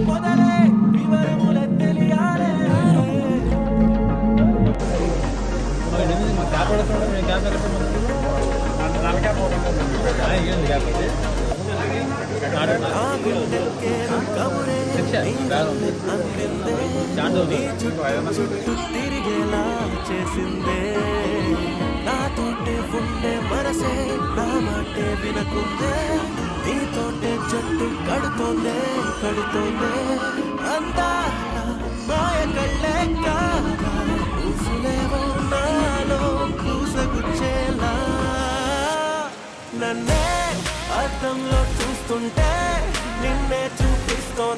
మొదలే వివరముల తెలియాలే తిరిగేలా చేసిందే నాతోటే ఉండే మనసే నా మాటే వినకుందే నీతోటే జట్టు కడుతోందే అందాల మాయ కళ్ళే కాగా ఊసులేవో నాలో పూసగుచ్చేలా నన్నే అర్థంలో చూస్తుంటే నిన్నే చూపిస్తోంది